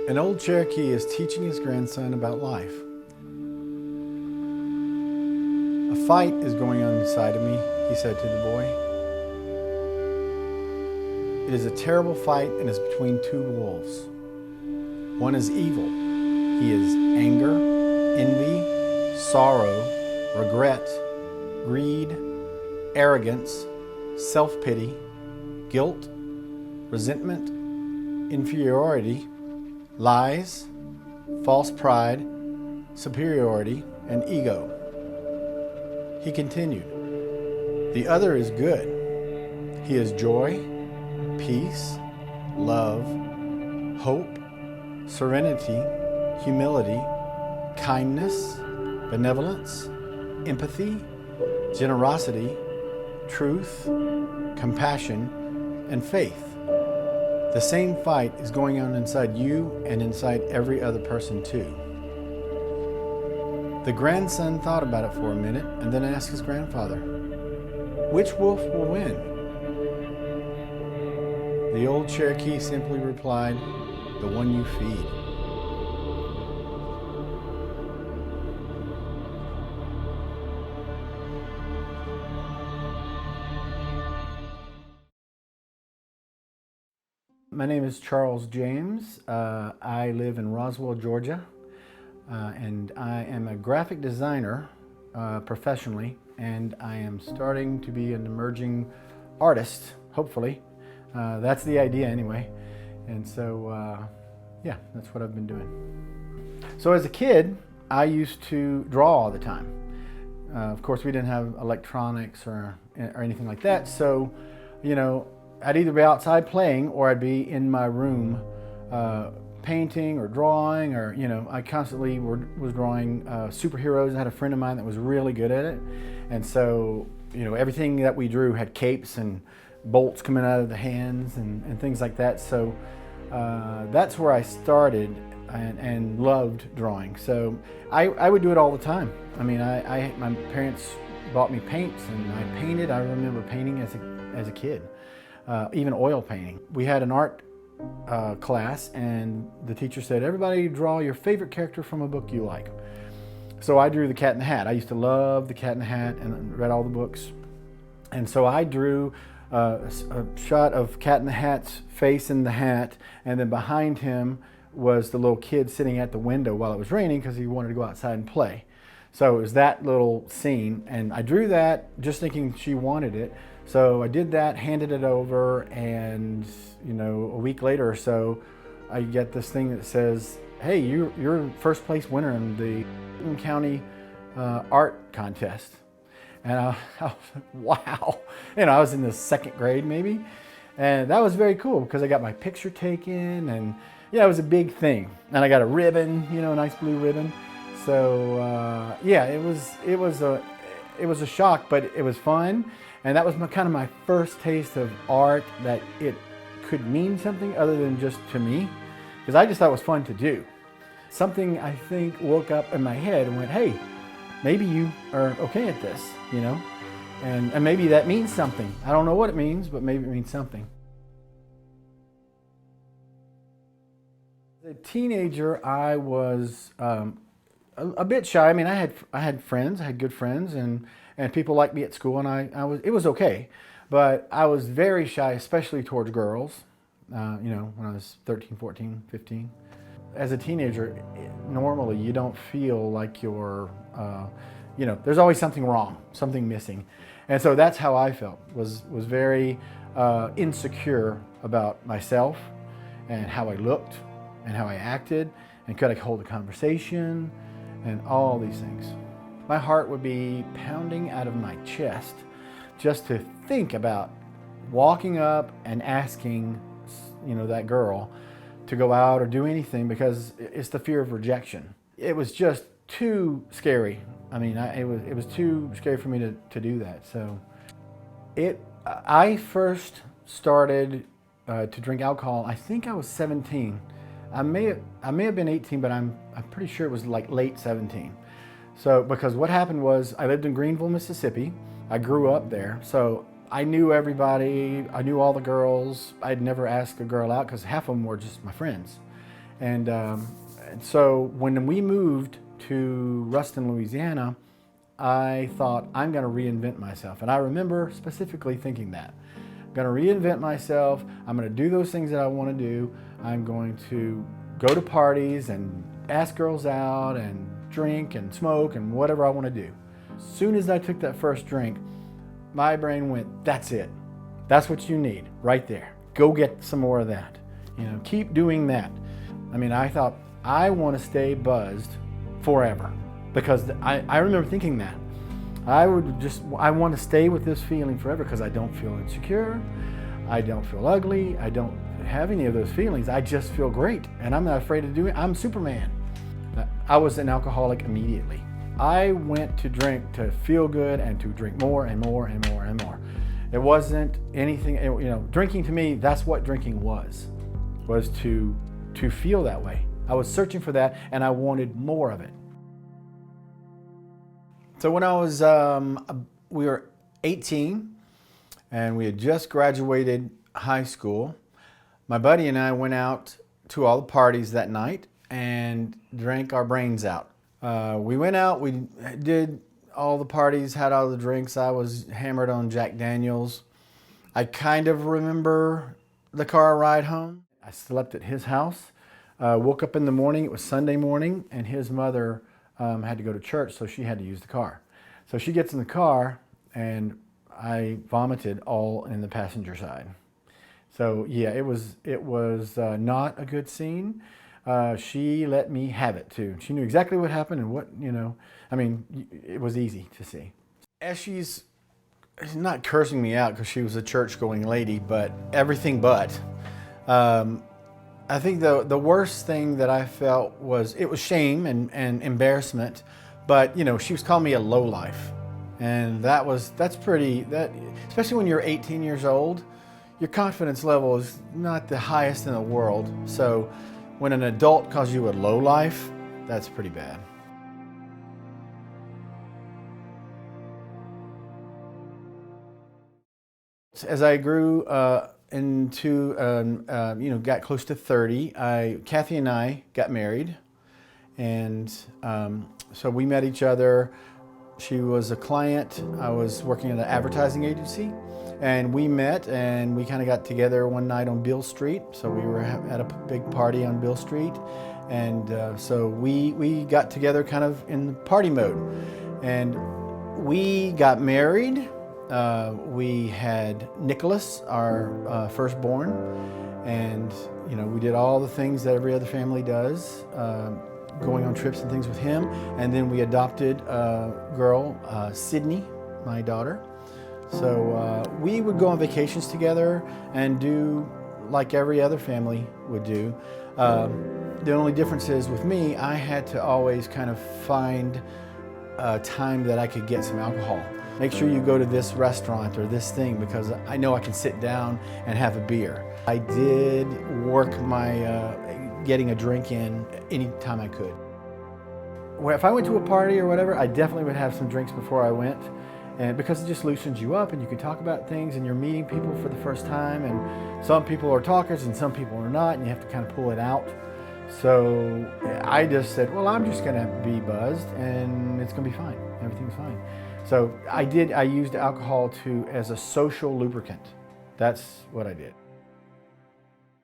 An old Cherokee is teaching his grandson about life. A fight is going on inside of me, he said to the boy. It is a terrible fight and is between two wolves. One is evil. He is anger, envy, sorrow, regret, greed, arrogance, self-pity, guilt, resentment, inferiority, lies, false pride, superiority, and ego. He continued, the other is good. He is joy, peace, love, hope, serenity, humility, kindness, benevolence, empathy, generosity, truth, compassion, and faith. The same fight is going on inside you and inside every other person too. The grandson thought about it for a minute and then asked his grandfather, which wolf will win? The old Cherokee simply replied, the one you feed. My name is Charles James. I live in Roswell, Georgia, and I am a graphic designer professionally, and I am starting to be an emerging artist, hopefully. That's the idea anyway. And so, yeah, that's what I've been doing. So as a kid, I used to draw all the time. Of course, we didn't have electronics or anything like that, so, you know, I'd either be outside playing or I'd be in my room painting or drawing, or, you know, I constantly was drawing superheroes. I had a friend of mine that was really good at it. And so, you know, everything that we drew had capes and bolts coming out of the hands and things like that. So that's where I started and loved drawing. So I would do it all the time. I mean, my parents bought me paints and I painted. I remember painting as a kid. Even oil painting. We had an art class and the teacher said, everybody draw your favorite character from a book you like. So I drew the Cat in the Hat. I used to love the Cat in the Hat and read all the books. And so I drew a shot of Cat in the Hat's face in the hat, and then behind him was the little kid sitting at the window while it was raining because he wanted to go outside and play. So it was that little scene, and I drew that just thinking she wanted it. So I did that, handed it over, and, you know, a week later or so, I get this thing that says, hey, you're first place winner in the Newton County art contest. And I was like, wow. You know, I was in the second grade maybe. And that was very cool because I got my picture taken, and yeah, it was a big thing. And I got a ribbon, you know, a nice blue ribbon. So yeah, it was a shock, but it was fun. And that was kind of my first taste of art, that it could mean something other than just to me, because I just thought it was fun to do. Something, I think, woke up in my head and went, hey, maybe you are okay at this, you know? And maybe that means something. I don't know what it means, but maybe it means something. As a teenager, I was a bit shy. I mean, I had friends, I had good friends, and people liked me at school, and it was okay. But I was very shy, especially towards girls, you know, when I was 13, 14, 15. As a teenager, normally you don't feel like you're, you know, there's always something wrong, something missing. And so that's how I felt, was very insecure about myself and how I looked and how I acted, and could I hold a conversation, and all these things. My heart would be pounding out of my chest just to think about walking up and asking, you know, that girl to go out or do anything, because it's the fear of rejection. It was just too scary. I mean, it was too scary for me to do that. So I first started to drink alcohol, I think I was 17. I may have been 18, but I'm pretty sure it was like late 17. So, because what happened was, I lived in Greenville, Mississippi. I grew up there, so I knew everybody. I knew all the girls. I'd never asked a girl out because half of them were just my friends. And so when we moved to Ruston, Louisiana, I thought, I'm going to reinvent myself. And I remember specifically thinking that. I'm going to reinvent myself. I'm going to do those things that I want to do. I'm going to go to parties and ask girls out and drink and smoke and whatever I want to do. As soon as I took that first drink, my brain went, that's it. That's what you need right there. Go get some more of that. Keep doing that. I mean, I thought, I want to stay buzzed forever, because I remember thinking that. I want to stay with this feeling forever because I don't feel insecure. I don't feel ugly. I don't have any of those feelings. I just feel great, and I'm not afraid to do it. I'm Superman. I was an alcoholic immediately. I went to drink to feel good and to drink more and more and more and more. It wasn't anything, drinking to me, that's what drinking was to feel that way. I was searching for that, and I wanted more of it. So when I was, we were 18, and we had just graduated high school, my buddy and I went out to all the parties that night and drank our brains out. We went out, we did all the parties, had all the drinks. I was hammered on Jack Daniels. I kind of remember the car ride home. I slept at his house, woke up in the morning, it was Sunday morning, and his mother had to go to church, so she had to use the car. So she gets in the car, and I vomited all in the passenger side. So yeah, it was not a good scene. She let me have it too. She knew exactly what happened and what, I mean, it was easy to see. As she's not cursing me out because she was a church-going lady, but everything but. I think the worst thing that I felt was, it was shame and embarrassment, but she was calling me a lowlife. And that's pretty, especially when you're 18 years old, your confidence level is not the highest in the world. So when an adult calls you a lowlife, that's pretty bad. As I grew got close to 30, Kathy and I got married, and so we met each other. She was a client. I was working at an advertising agency, and we met and we kind of got together one night on Beale Street. So we were at a big party on Beale Street, and so we got together kind of in party mode, and we got married. We had Nicholas, our firstborn, and we did all the things that every other family does, going on trips and things with him. And then we adopted a girl, Sydney, my daughter. So we would go on vacations together and do like every other family would do. The only difference is with me, I had to always kind of find a time that I could get some alcohol. Make sure you go to this restaurant or this thing because I know I can sit down and have a beer. I did work my getting a drink in any time I could. If I went to a party or whatever, I definitely would have some drinks before I went, and because it just loosens you up and you can talk about things, and you're meeting people for the first time, and some people are talkers and some people are not, and you have to kind of pull it out. So I just said, well, I'm just gonna be buzzed and it's gonna be fine. Everything's fine. So I used alcohol as a social lubricant. That's what I did.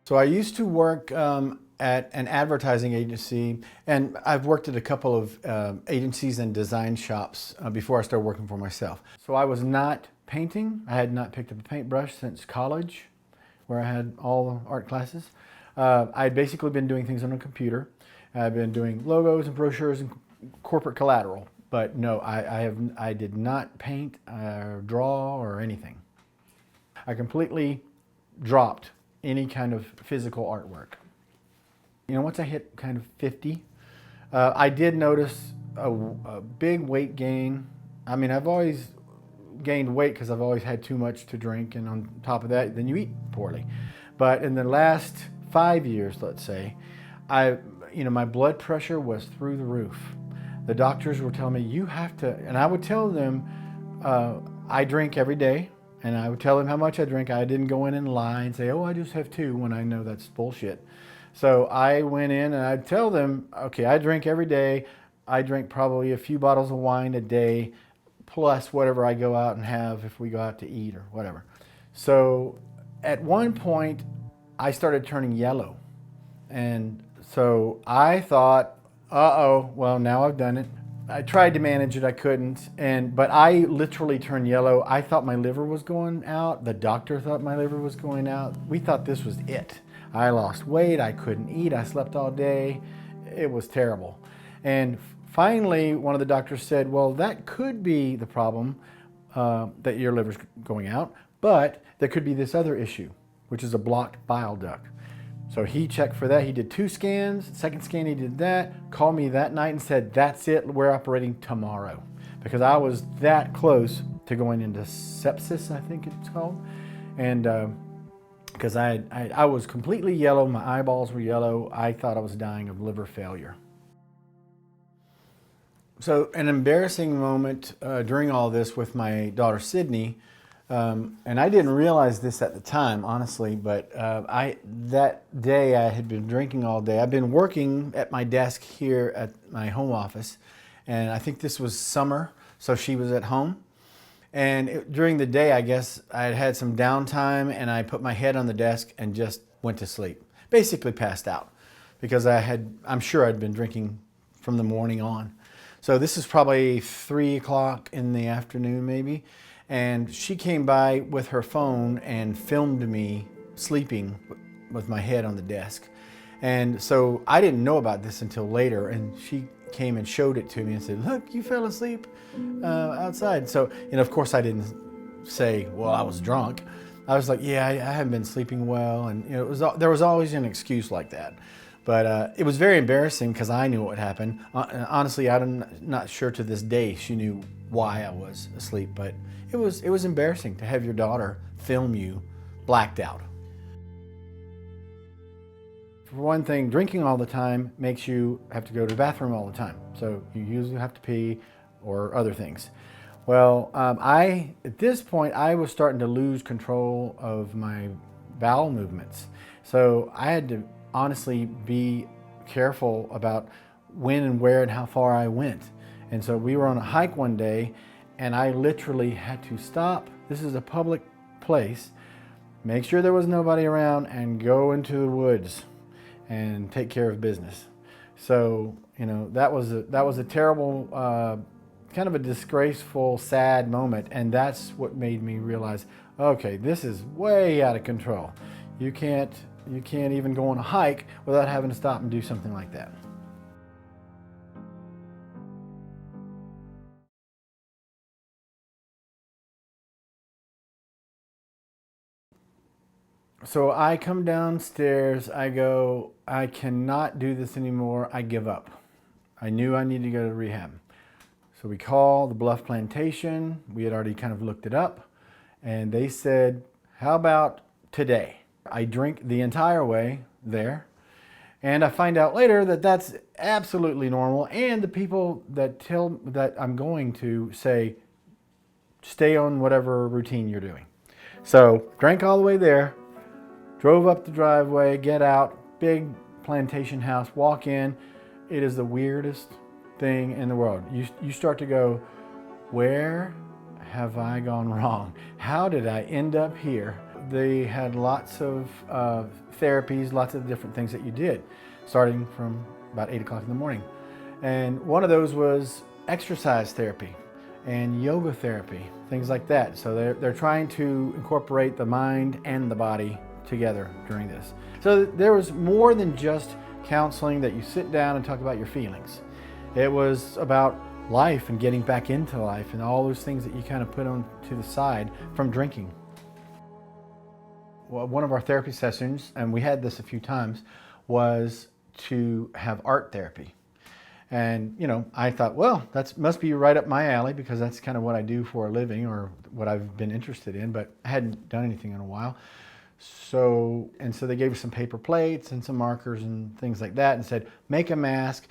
So I used to work at an advertising agency, and I've worked at a couple of agencies and design shops before I started working for myself. So I was not painting. I had not picked up a paintbrush since college, where I had all the art classes. I'd basically been doing things on a computer. I've been doing logos and brochures and corporate collateral. But no, I did not paint or draw or anything. I completely dropped any kind of physical artwork. Once I hit kind of 50, I did notice a big weight gain. I mean, I've always gained weight because I've always had too much to drink, and on top of that, then you eat poorly. But in the last 5 years, let's say, my blood pressure was through the roof. The doctors were telling me, you have to, and I would tell them, I drink every day, and I would tell them how much I drink. I didn't go in and lie and say, oh, I just have 2, when I know that's bullshit. So I went in and I'd tell them, okay, I drink every day. I drink probably a few bottles of wine a day, plus whatever I go out and have if we go out to eat or whatever. So at one point, I started turning yellow. And so I thought, uh-oh, well, now I've done it. I tried to manage it, I couldn't. But I literally turned yellow. I thought my liver was going out. The doctor thought my liver was going out. We thought this was it. I lost weight, I couldn't eat, I slept all day. It was terrible. And finally, one of the doctors said, well, that could be the problem, that your liver's going out, but there could be this other issue, which is a blocked bile duct. So he checked for that. He did 2 scans. Second scan, he did that. Called me that night and said, that's it, we're operating tomorrow. Because I was that close to going into sepsis, I think it's called. And because I was completely yellow, my eyeballs were yellow. I thought I was dying of liver failure. So an embarrassing moment during all this with my daughter Sydney, and I didn't realize this at the time, honestly, but that day I had been drinking all day. I've been working at my desk here at my home office, and I think this was summer, so she was at home. And during the day, I guess I had had some downtime, and I put my head on the desk and just went to sleep. Basically passed out, because I'm sure I'd been drinking from the morning on. So this is probably 3 o'clock in the afternoon maybe. And she came by with her phone and filmed me sleeping with my head on the desk. And so I didn't know about this until later, and she came and showed it to me and said, look, you fell asleep outside. So, and of course I didn't say, well, I was drunk. I was like, yeah, I haven't been sleeping well. And there was always an excuse like that. But it was very embarrassing because I knew what happened. Honestly, I'm not sure to this day she knew why I was asleep, but it was embarrassing to have your daughter film you blacked out. For one thing, drinking all the time makes you have to go to the bathroom all the time. So you usually have to pee or other things. Well, at this point, I was starting to lose control of my bowel movements. So I had to honestly be careful about when and where and how far I went. And so we were on a hike one day, and I literally had to stop. This is a public place. Make sure there was nobody around and go into the woods and take care of business. So, that was a terrible, kind of a disgraceful, sad moment. And that's what made me realize, okay, this is way out of control. You can't even go on a hike without having to stop and do something like that. So I come downstairs, I go, I cannot do this anymore, I give up. I knew I needed to go to rehab. So we call the Bluff Plantation. We had already kind of looked it up, and they said, how about today? I drink the entire way there, and I find out later that that's absolutely normal, and the people that I'm going to say, stay on whatever routine you're doing. So drank all the way there, drove up the driveway, get out, big plantation house, walk in. It is the weirdest thing in the world. You start to go, where have I gone wrong? How did I end up here? They had lots of therapies, lots of different things that you did, starting from about 8 o'clock in the morning. And one of those was exercise therapy and yoga therapy, things like that. So they're trying to incorporate the mind and the body together during this. So there was more than just counseling that you sit down and talk about your feelings. It was about life and getting back into life and all those things that you kind of put on to the side from drinking. Well, one of our therapy sessions, and we had this a few times, was to have art therapy. And, I thought, well, that must be right up my alley because that's kind of what I do for a living or what I've been interested in, but I hadn't done anything in a while. So they gave us some paper plates and some markers and things like that and said, make a mask,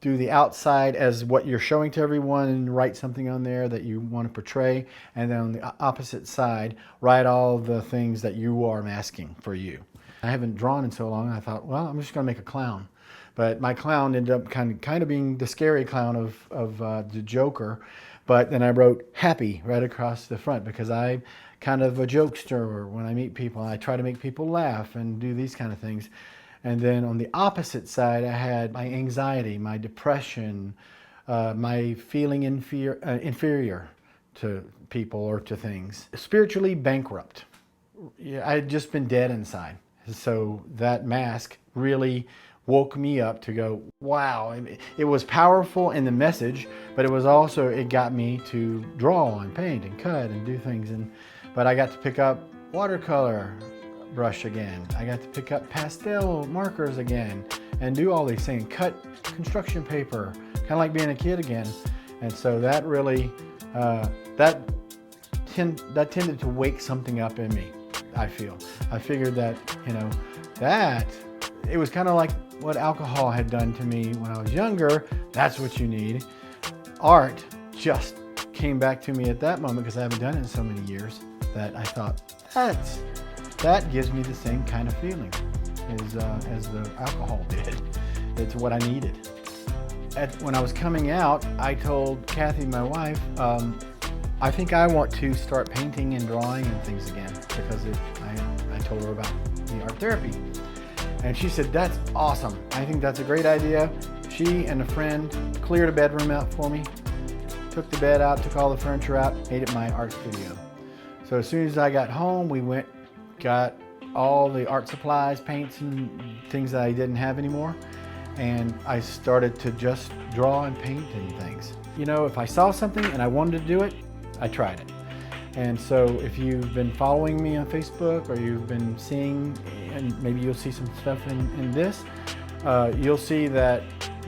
do the outside as what you're showing to everyone and write something on there that you want to portray. And then on the opposite side, write all the things that you are masking for you. I haven't drawn in so long. I thought, well, I'm just going to make a clown. But my clown ended up kind of being the scary clown of the Joker. But then I wrote happy right across the front because I'm kind of a jokester when I meet people. I try to make people laugh and do these kind of things. And then on the opposite side, I had my anxiety, my depression, my feeling inferior to people or to things. Spiritually bankrupt. Yeah, I had just been dead inside. So that mask really woke me up to go, wow. It was powerful in the message, but it got me to draw and paint and cut and do things. But I got to pick up watercolor brush again. I got to pick up pastel markers again and do all these things, cut construction paper, kind of like being a kid again. And so that really, that tended to wake something up in me, I feel. I figured that, it was kind of like what alcohol had done to me when I was younger. That's what you need. Art just came back to me at that moment because I haven't done it in so many years that I thought, that gives me the same kind of feeling as the alcohol did. It's what I needed. When I was coming out, I told Kathy, my wife, I think I want to start painting and drawing and things again because I told her about the art therapy. And she said, that's awesome. I think that's a great idea. She and a friend cleared a bedroom out for me, took the bed out, took all the furniture out, made it my art studio. So as soon as I got home, we got all the art supplies, paints and things that I didn't have anymore. And I started to just draw and paint and things. If I saw something and I wanted to do it, I tried it. And so if you've been following me on Facebook or you've been seeing, and maybe you'll see some stuff in this, you'll see that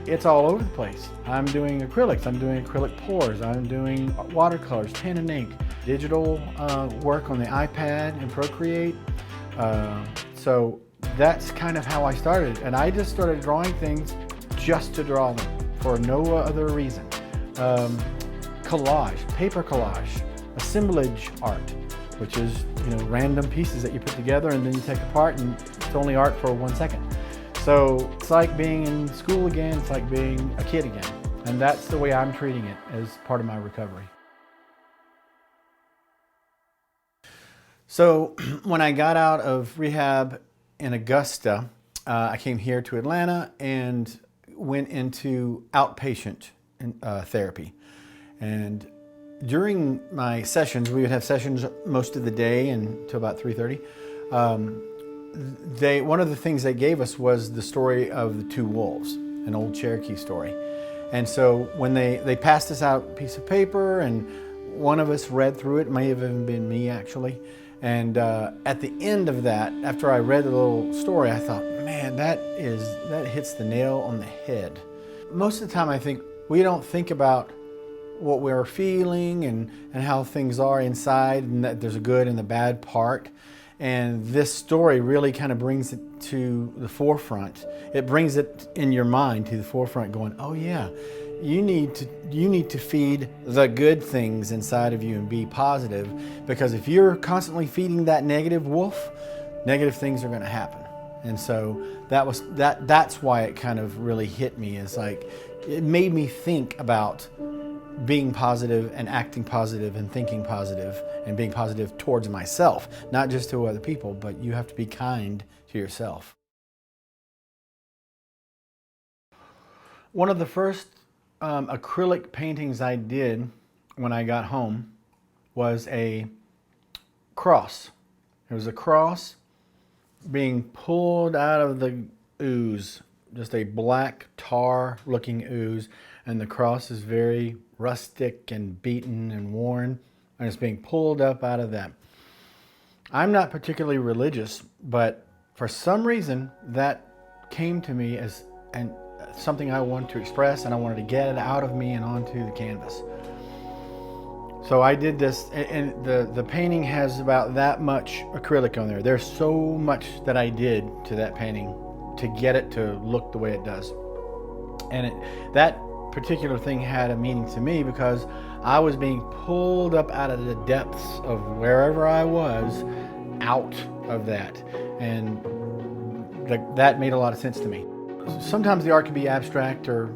it's all over the place. I'm doing acrylics, I'm doing acrylic pours, I'm doing watercolors, pen and ink, digital work on the iPad and Procreate. So that's kind of how I started. And I just started drawing things just to draw them for no other reason. Collage, paper collage, assemblage art, which is random pieces that you put together and then you take apart and it's only art for 1 second. So it's like being in school again, it's like being a kid again. And that's the way I'm treating it as part of my recovery. So when I got out of rehab in Augusta, I came here to Atlanta and went into outpatient therapy. And during my sessions, we would have sessions most of the day until about 3:30. One of the things they gave us was the story of the two wolves, an old Cherokee story. And so when they passed us out a piece of paper and one of us read through it, may have even been me actually. And at the end of that, after I read the little story, I thought, man, that hits the nail on the head. Most of the time I think we don't think about what we're feeling and how things are inside and that there's a good and the bad part. And this story really kind of brings it to the forefront. It brings it in your mind to the forefront going, oh yeah, you need to feed the good things inside of you and be positive, because if you're constantly feeding that negative wolf, negative things are going to happen. And so that's why it kind of really hit me. It's like it made me think about being positive and acting positive and thinking positive and being positive towards myself, not just to other people, but you have to be kind to yourself. One of the first acrylic paintings I did when I got home was a cross. It was a cross being pulled out of the ooze, just a black tar looking ooze, and the cross is very rustic and beaten and worn, and it's being pulled up out of that. I'm not particularly religious, but for some reason that came to me as something I wanted to express, and I wanted to get it out of me and onto the canvas. So I did this, and the painting has about that much acrylic on there. There's so much that I did to that painting to get it to look the way it does. And that particular thing had a meaning to me because I was being pulled up out of the depths of wherever I was, out of that. And that made a lot of sense to me. Sometimes the art can be abstract or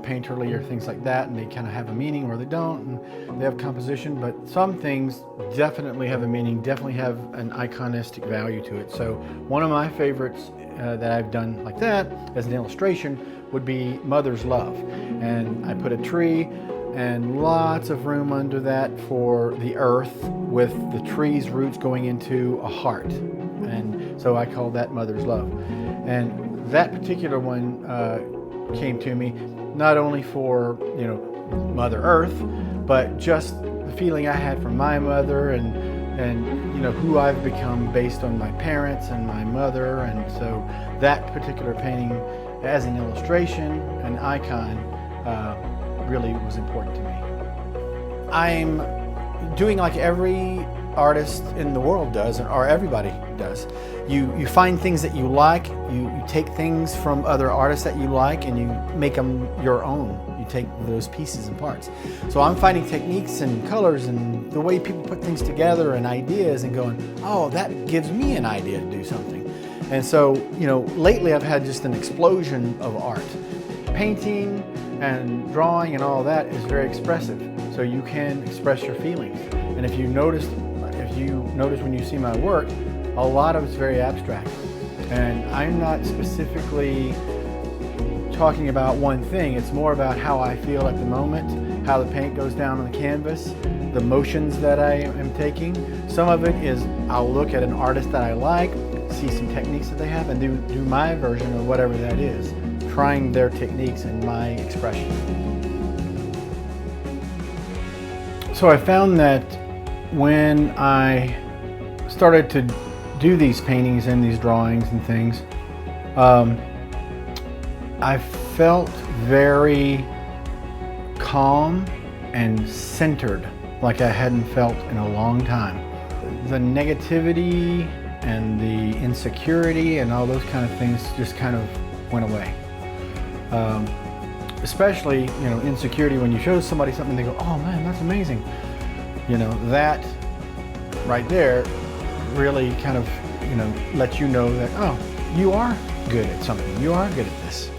painterly or things like that, and they kind of have a meaning or they don't, and they have composition, but some things definitely have a meaning, definitely have an iconistic value to it. So one of my favorites that I've done like that as an illustration would be Mother's Love. And I put a tree and lots of room under that for the earth, with the tree's roots going into a heart. And so I call that Mother's Love. And that particular one came to me not only for Mother Earth, but just the feeling I had for my mother and who I've become based on my parents and my mother. And so that particular painting, as an illustration, an icon, really was important to me. I'm doing like every artist in the world does, or everybody does. You find things that you like, you take things from other artists that you like, and you make them your own. You take those pieces and parts. So I'm finding techniques and colors and the way people put things together and ideas and going, oh, that gives me an idea to do something. And so, lately I've had just an explosion of art. Painting and drawing and all that is very expressive. So you can express your feelings. And if you notice when you see my work, a lot of it's very abstract. And I'm not specifically talking about one thing. It's more about how I feel at the moment, how the paint goes down on the canvas, the motions that I am taking. Some of it is I'll look at an artist that I like, see some techniques that they have, and do my version of whatever that is, trying their techniques and my expression. So I found that when I started to do these paintings and these drawings and things, I felt very calm and centered, like I hadn't felt in a long time. The negativity and the insecurity and all those kind of things just kind of went away. Especially, insecurity when you show somebody something, they go, oh man, that's amazing. That right there really kind of, lets you know that, oh, you are good at something. You are good at this.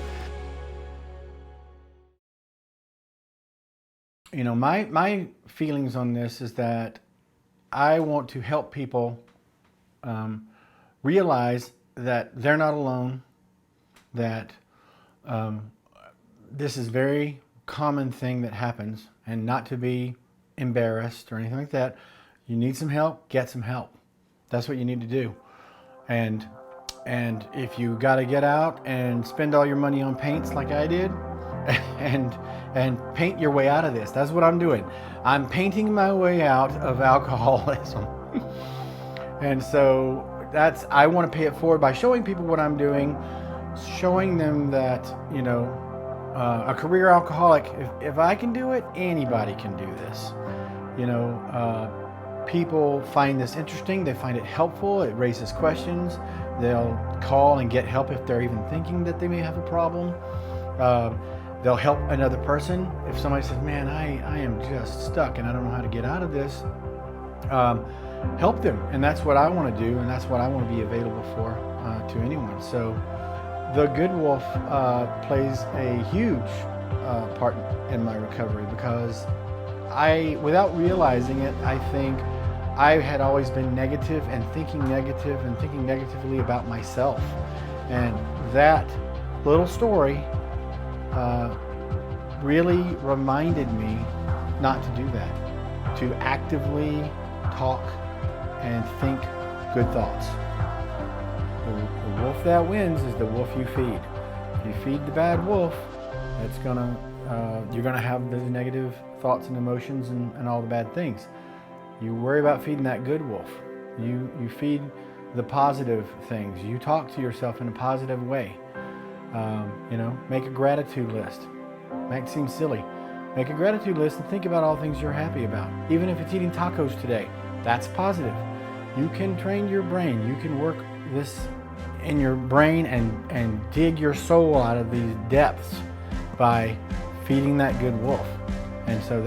My feelings on this is that I want to help people realize that they're not alone, that this is a very common thing that happens, and not to be embarrassed or anything like that. You need some help, get some help. That's what you need to do. And if you got to get out and spend all your money on paints like I did, and paint your way out of this. That's what I'm doing. I'm painting my way out of alcoholism. And so I want to pay it forward by showing people what I'm doing, showing them that, a career alcoholic, if I can do it, anybody can do this. People find this interesting, they find it helpful, it raises questions, they'll call and get help if they're even thinking that they may have a problem. They'll help another person. If somebody says, man, I am just stuck and I don't know how to get out of this, help them. And that's what I want to do, and that's what I want to be available for to anyone. So the Good Wolf plays a huge part in my recovery, because without realizing it, I think I had always been negative and thinking negatively about myself. And that little story really reminded me not to do that, to actively talk and think good thoughts. The wolf that wins is the wolf you feed. If you feed the bad wolf, you're gonna have those negative thoughts and emotions and all the bad things. You worry about feeding that good wolf. You feed the positive things. You talk to yourself in a positive way. Make a gratitude list. Might seem silly. Make a gratitude list and think about all things you're happy about. Even if it's eating tacos today, that's positive. You can train your brain. You can work this in your brain and dig your soul out of these depths by feeding that good wolf. And so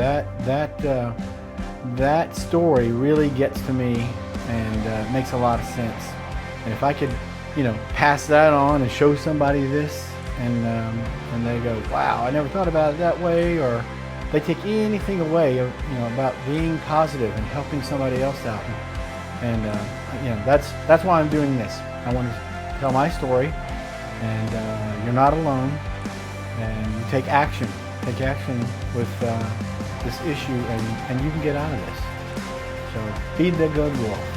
that story really gets to me and makes a lot of sense. And if I could pass that on and show somebody this, and they go, wow, I never thought about it that way, or they take anything away, about being positive and helping somebody else out. And that's why I'm doing this. I want to tell my story, and you're not alone, and you take action. Take action with this issue, and you can get out of this. So feed the good wolf.